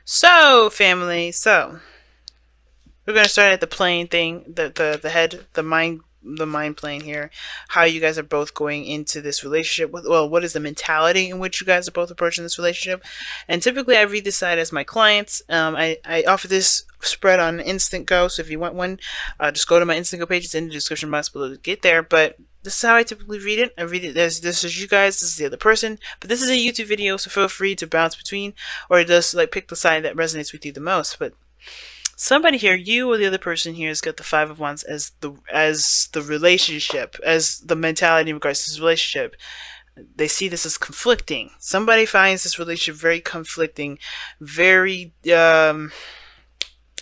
So, family, we're gonna start at the plane thing, the head, the mind plane here. How you guys are both going into this relationship with, well, what is the mentality in which you guys are both approaching this relationship? And typically, I read this side as my clients. I offer this spread on Instant Go, so if you want one, just go to my Instant Go page. It's in the description box below to get there. But this is how I typically read it. I read it as this is you guys, this is the other person. But this is a YouTube video, so feel free to bounce between, or just like pick the side that resonates with you the most. But somebody here, you or the other person here, has got the Five of Wands as the relationship, as the mentality in regards to this relationship. They see this as conflicting. Somebody finds this relationship very conflicting, very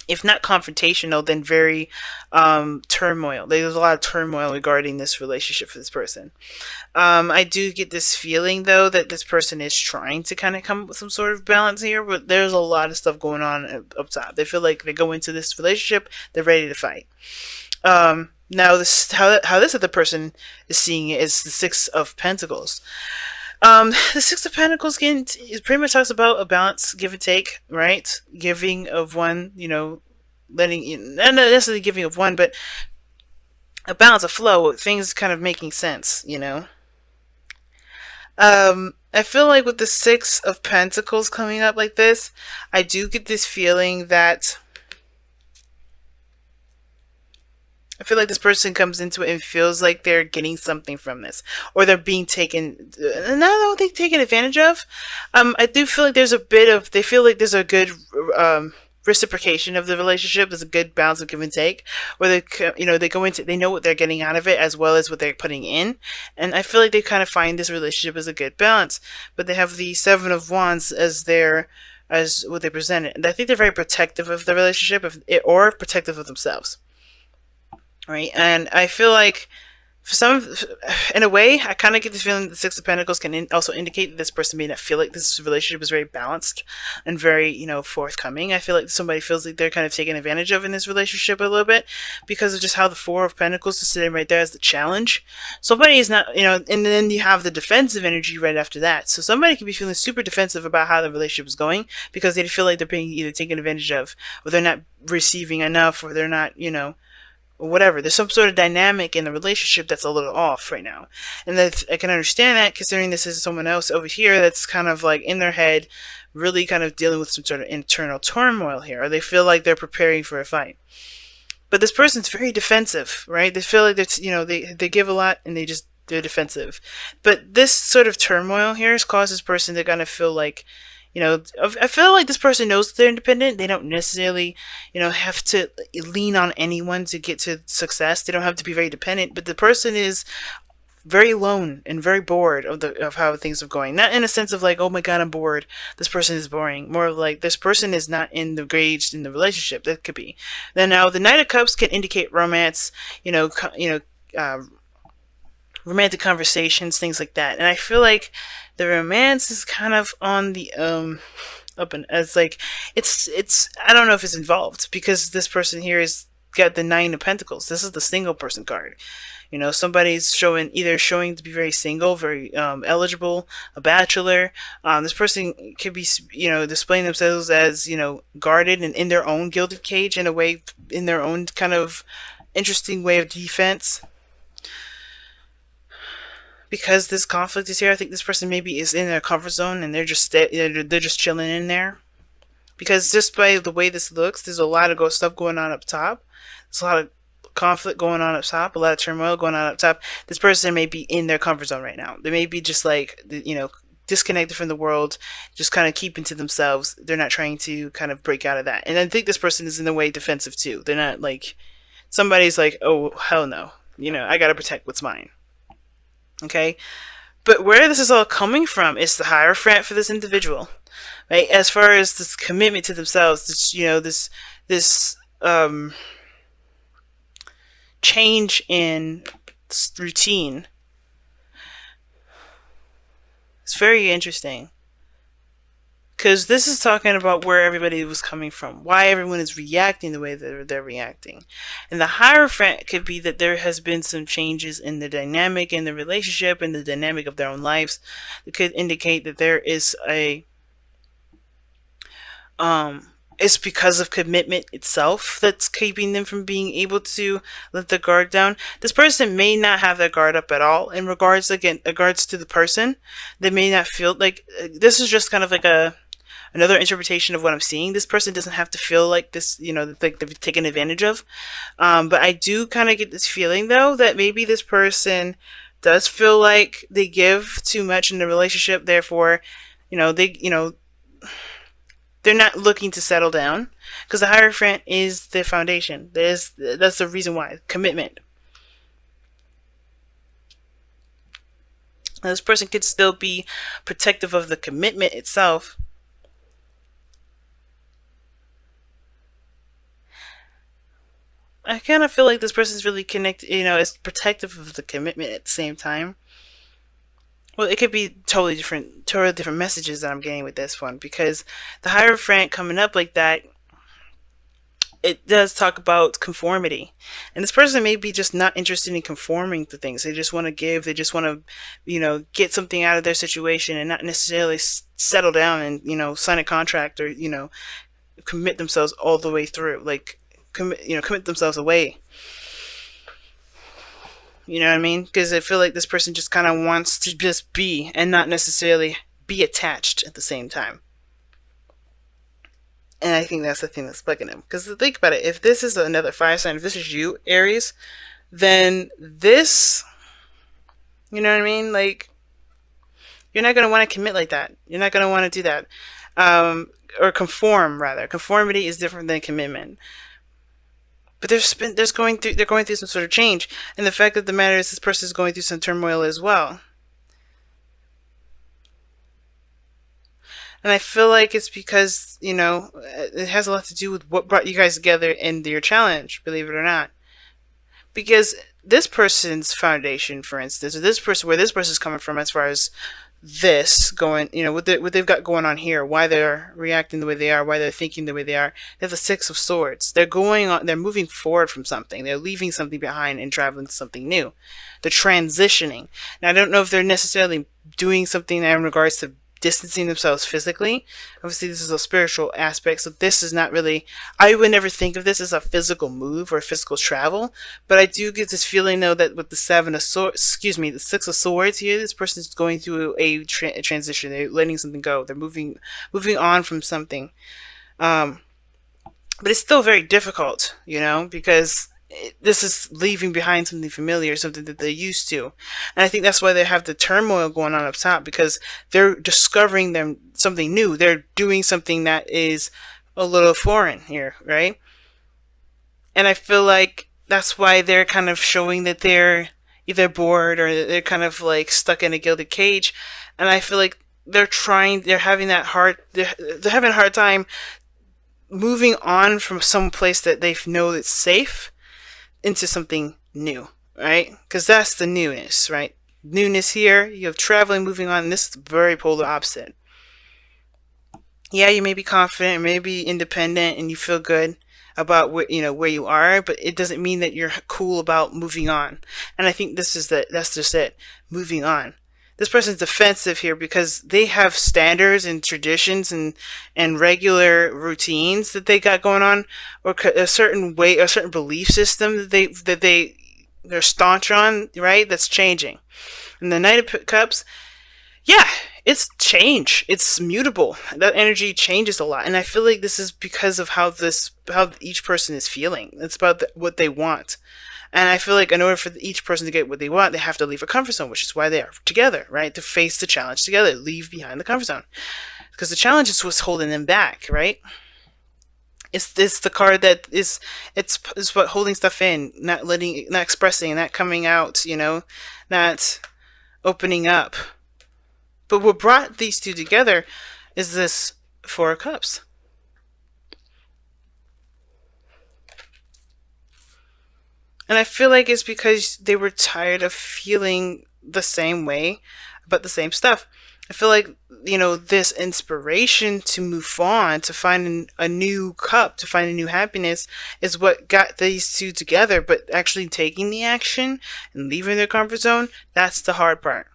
if not confrontational, then very turmoil. There's a lot of turmoil regarding this relationship for this person. I do get this feeling, though, that this person is trying to kind of come up with some sort of balance here, but there's a lot of stuff going on up top. They feel like they go into this relationship, they're ready to fight. Now, this how this other person is seeing it is the Six of Pentacles. The Six of Pentacles it pretty much talks about a balance, give and take, right? Giving of one, letting, not necessarily giving of one, but a balance, a flow, things kind of making sense. I feel like with the Six of Pentacles coming up like this, I do get this feeling that I feel like this person comes into it and feels like they're getting something from this, or they're being taken. And I don't think taken advantage of. I do feel like they feel like there's a good reciprocation of the relationship. There's a good balance of give and take, where they go into, they know what they're getting out of it as well as what they're putting in, and I feel like they kind of find this relationship as a good balance. But they have the Seven of Wands as what they present it, and I think they're very protective of the relationship, or protective of themselves. Right, and I feel like in a way, I kind of get the feeling that the Six of Pentacles can also indicate that this person may not feel like this relationship is very balanced and very, forthcoming. I feel like somebody feels like they're kind of taken advantage of in this relationship a little bit because of just how the Four of Pentacles is sitting right there as the challenge. Somebody is not, and then you have the defensive energy right after that. So somebody can be feeling super defensive about how the relationship is going because they feel like they're being either taken advantage of, or they're not receiving enough, or they're not, or whatever. There's some sort of dynamic in the relationship that's a little off right now. And that I can understand that, considering this is someone else over here that's kind of like in their head, really kind of dealing with some sort of internal turmoil here, or they feel like they're preparing for a fight. But this person's very defensive, right? They feel like that's, they give a lot and they're defensive. But this sort of turmoil here has caused this person to kind of feel like, I feel like this person knows that they're independent. They don't necessarily, have to lean on anyone to get to success. They don't have to be very dependent. But the person is very alone and very bored of how things are going. Not in a sense of like, oh my god, I'm bored. This person is boring. More like this person is not engaged in the relationship. That could be. Then now the Knight of Cups can indicate romance. Romantic conversations, things like that. And I feel like the romance is kind of on the up and as like it's I don't know if it's involved because this person here is got the Nine of Pentacles. This is the single person card. Somebody's either showing to be very single, very eligible, a bachelor. This person could be, displaying themselves as, guarded and in their own gilded cage in a way, in their own kind of interesting way of defense. Because this conflict is here, I think this person maybe is in their comfort zone and they're just chilling in there. Because just by the way this looks, there's a lot of stuff going on up top. There's a lot of conflict going on up top, a lot of turmoil going on up top. This person may be in their comfort zone right now. They may be just like, disconnected from the world, just kind of keeping to themselves. They're not trying to kind of break out of that. And I think this person is in a way defensive too. They're not like, somebody's like, oh, hell no. I gotta protect what's mine. Okay, but where this is all coming from is the Hierophant for this individual, right? As far as this commitment to themselves, this change in routine. It's very interesting because this is talking about where everybody was coming from, why everyone is reacting the way that they're reacting. And the Hierophant could be that there has been some changes in the dynamic in the relationship and the dynamic of their own lives. It could indicate that there is It's because of commitment itself that's keeping them from being able to let the guard down. This person may not have their guard up at all in regards, again, regards to the person. They may not feel like this is just kind of like a another interpretation of what I'm seeing. This person doesn't have to feel like this, like they've taken advantage of. But I do kind of get this feeling though that maybe this person does feel like they give too much in the relationship. Therefore, they, they're not looking to settle down because the Hierophant is the foundation. That's the reason why commitment. Now, this person could still be protective of the commitment itself. I kind of feel like this person's really connected, is protective of the commitment at the same time. Well, it could be totally different messages that I'm getting with this one because the Hierophant coming up like that, it does talk about conformity. And this person may be just not interested in conforming to things. They just want to give, they just want to, get something out of their situation and not necessarily settle down and, sign a contract or, commit themselves all the way through. Like, commit themselves away. You know what I mean? Because I feel like this person just kind of wants to just be and not necessarily be attached at the same time. And I think that's the thing that's bugging him. Because think about it, if this is another fire sign, if this is you, Aries, then this, you know what I mean? Like, you're not going to want to commit like that. You're not going to want to do that. Or conform, rather. Conformity is different than commitment. But they're going through some sort of change. And the fact of the matter is this person is going through some turmoil as well. And I feel like it's because, it has a lot to do with what brought you guys together in your challenge, believe it or not. Because this person's foundation, for instance, or where this person's coming from as far as this going, what they've got going on here, why they're reacting the way they are, why they're thinking the way they are. They have the Six of Swords. They're moving forward from something. They're leaving something behind and traveling to something new. They're transitioning. Now, I don't know if they're necessarily doing something in regards to distancing themselves physically. Obviously, this is a spiritual aspect, so this is not really, I would never think of this as a physical move or physical travel, but I do get this feeling though that with the the Six of Swords here, this person is going through a transition. They're letting something go. They're moving on from something. But it's still very difficult, because this is leaving behind something familiar, something that they're used to. And I think that's why they have the turmoil going on up top, because they're discovering something new. They're doing something that is a little foreign here, right? And I feel like that's why they're kind of showing that they're either bored or they're kind of like stuck in a gilded cage. And I feel like they're having they're having a hard time moving on from some place that they know that's safe into something new, right? Because that's the newness, right? Newness here, you have traveling, moving on, and this is the very polar opposite. Yeah, you may be confident, may be independent, and you feel good about where you are, but it doesn't mean that you're cool about moving on. And I think that's just it, moving on. This person's defensive here because they have standards and traditions and regular routines that they got going on, or a certain way, a certain belief system that they're staunch on, right? That's changing. And the Knight of Cups, yeah, it's change. It's mutable. That energy changes a lot, and I feel like this is because of how each person is feeling. It's about what they want. And I feel like in order for each person to get what they want, they have to leave a comfort zone, which is why they are together, right? To face the challenge together, leave behind the comfort zone. Because the challenge is what's holding them back, right? It's the card that it's what holding stuff in, not expressing, not coming out, not opening up. But what brought these two together is this Four of Cups. And I feel like it's because they were tired of feeling the same way about the same stuff. I feel like, this inspiration to move on, to find a new cup, to find a new happiness is what got these two together. But actually taking the action and leaving their comfort zone, that's the hard part.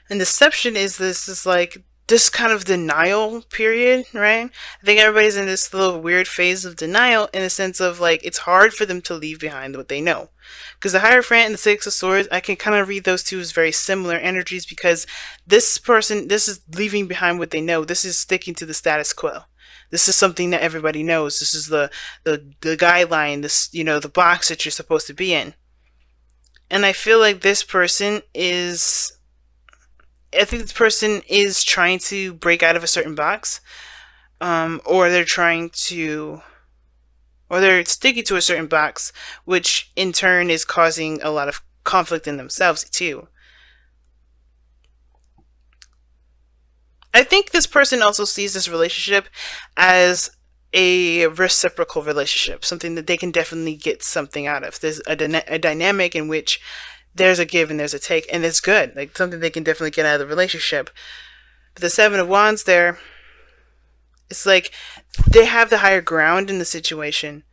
And deception is like this kind of denial period, right? I think everybody's in this little weird phase of denial in the sense of like it's hard for them to leave behind what they know. Because the Hierophant and the Six of Swords, I can kind of read those two as very similar energies because this person, this is leaving behind what they know. This is sticking to the status quo. This is something that everybody knows. This is the guideline, this, you know, the box that you're supposed to be in. And I feel like this person is, I think this person is trying to break out of a certain box, or they're trying to, or they're sticking to a certain box, which in turn is causing a lot of conflict in themselves too. I think this person also sees this relationship as a reciprocal relationship, something that they can definitely get something out of. There's a dynamic in which there's a give and there's a take, and it's good. Like something they can definitely get out of the relationship. But the Seven of Wands there, it's like they have the higher ground in the situation.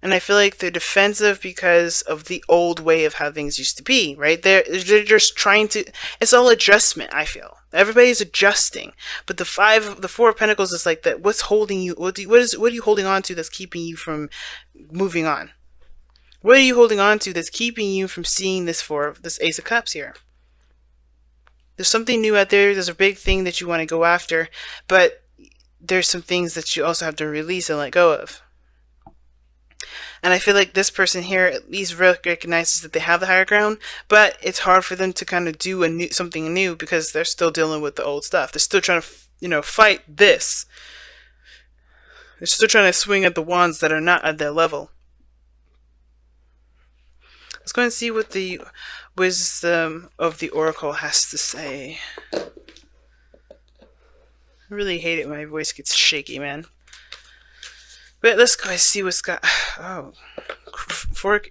And I feel like they're defensive because of the old way of how things used to be, right? They're just trying to, it's all adjustment, I feel. Everybody's adjusting. But the Four of Pentacles is like that. What's holding you? What are you holding on to that's keeping you from moving on? What are you holding on to that's keeping you from seeing this Ace of Cups here? There's something new out there. There's a big thing that you want to go after, but there's some things that you also have to release and let go of. And I feel like this person here at least recognizes that they have the higher ground, but it's hard for them to kind of do something new because they're still dealing with the old stuff. They're still trying to, you know, fight this. They're still trying to swing at the wands that are not at their level. Let's go and see what the wisdom of the Oracle has to say. I really hate it when my voice gets shaky, man. But let's go and see what's got. Oh, fork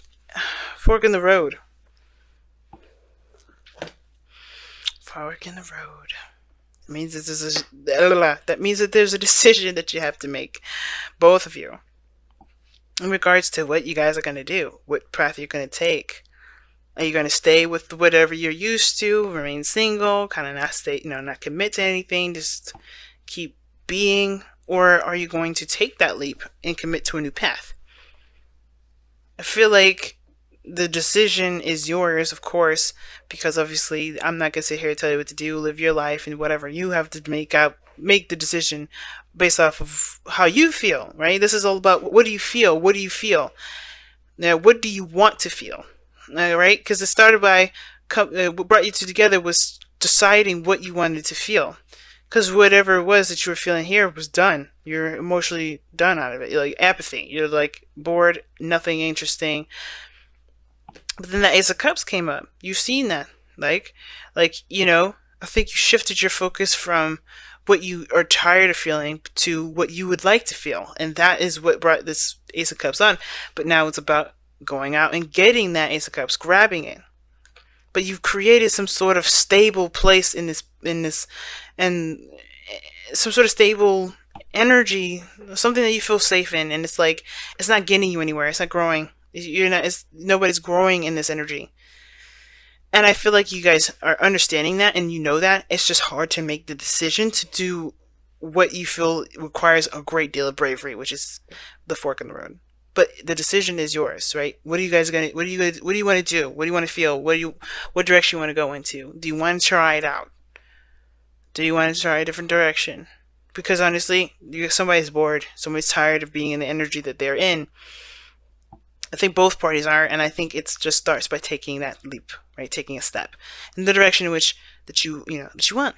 in the road. Fork in the road. It means that means that there's a decision that you have to make, both of you, in regards to what you guys are going to do, what path you're going to take. Are you going to stay with whatever you're used to, remain single, kind of not stay, you know, not commit to anything, just keep being? Or are you going to take that leap and commit to a new path? I feel like the decision is yours, of course, because obviously I'm not going to sit here and tell you what to do, live your life and whatever. You have to make the decision based off of how you feel, right? This is all about what do you feel? What do you feel? Now, what do you want to feel? All right? Because it started by, what brought you two together was deciding what you wanted to feel. Because whatever it was that you were feeling here was done. You're emotionally done out of it. You're like apathy. You're like bored, nothing interesting. But then the Ace of Cups came up. You've seen that. Like, you know, I think you shifted your focus from what you are tired of feeling to what you would like to feel. And that is what brought this Ace of Cups on. But now it's about going out and getting that Ace of Cups, grabbing it. But you've created some sort of stable place in this, and some sort of stable energy, something that you feel safe in, and it's like it's not getting you anywhere. It's not growing. You're not. Nobody's growing in this energy. And I feel like you guys are understanding that, and you know that. It's just hard to make the decision to do what you feel requires a great deal of bravery, which is the fork in the road. But the decision is yours, right? What are you guys gonna? What do you want to do? What do you want to feel? What direction you want to go into? Do you want to try it out? Do you want to try a different direction? Because honestly, somebody's bored. Somebody's tired of being in the energy that they're in. I think both parties are, and I think it just starts by taking that leap, right? Taking a step in the direction in which that you want.